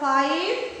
5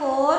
4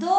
2۔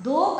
2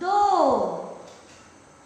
2۔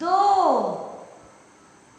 2۔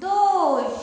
2۔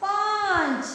5۔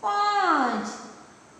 5۔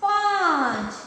5۔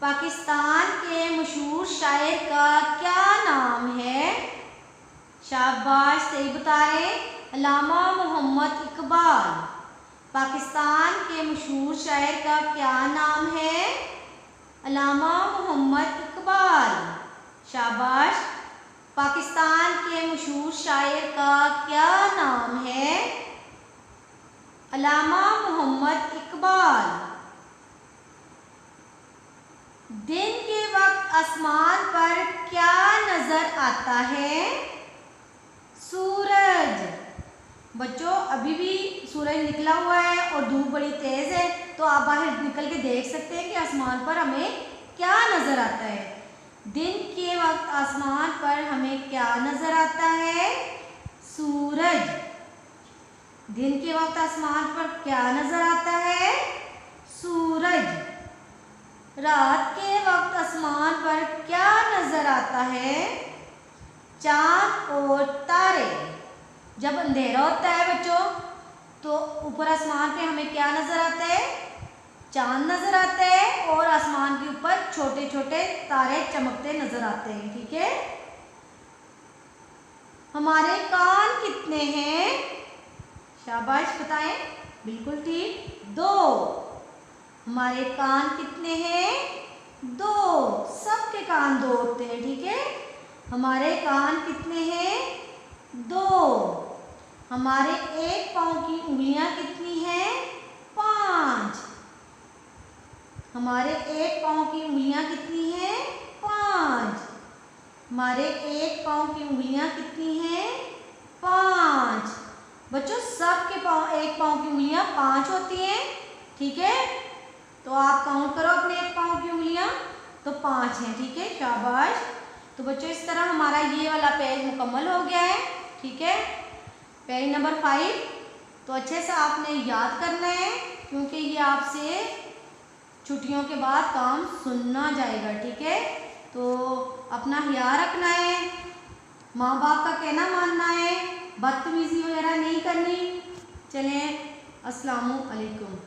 पाकिस्तान के मशहूर शायर का क्या नाम है? शाबाश, सही बता रहे हैं, अल्लामा मोहम्मद इकबाल। पाकिस्तान के मशहूर शायर का क्या नाम है? अल्लामा मोहम्मद इकबाल। शाबाश। पाकिस्तान के मशहूर शायर का क्या नाम है? अल्लामा मोहम्मद इकबाल। दिन के वक्त आसमान पर क्या नजर आता है? सूरज। बच्चों, अभी भी सूरज निकला हुआ है और धूप बड़ी तेज है, तो आप बाहर निकल के देख सकते हैं कि आसमान पर हमें क्या नजर आता है। दिन के वक्त आसमान पर हमें क्या नजर आता है? सूरज। दिन के वक्त आसमान पर क्या नजर आता है? सूरज। रात के वक्त आसमान पर क्या नजर आता है? चांद और तारे। जब अंधेरा होता है बच्चों, तो ऊपर आसमान पे हमें क्या नजर आता है? चांद नजर आता है और आसमान के ऊपर छोटे छोटे तारे चमकते नजर आते हैं। ठीक है। हमारे कान कितने हैं? शाबाश, बताएं। बिल्कुल ठीक, 2। हमारे कान कितने हैं? 2। सबके कान 2 होते हैं। ठीक है। हमारे कान कितने हैं? 2। हमारे एक पाँव की उंगलियां कितनी हैं? 5। हमारे एक पाँव की उंगलियां कितनी हैं? 5। हमारे एक पाँव की उंगलियां कितनी हैं? 5। बच्चों, सबके पाँव एक पाँव की उंगलियां 5 होती हैं। ठीक है। तो आप काउंट करो अपने एक पाँव की उंगलियां, तो 5 हैं। ठीक है। शाबाश। तो बच्चों, इस तरह हमारा ये वाला पेज मुकम्मल हो गया है। ठीक है। पेज नंबर 5 तो अच्छे से आपने याद करना है, क्योंकि ये आपसे छुट्टियों के बाद काम सुनना जाएगा। ठीक है। तो अपना ख्याल रखना है, माँ बाप का कहना मानना है, बदतमीजी वगैरह नहीं करनी। चलें, अस्सलामु अलैकुम।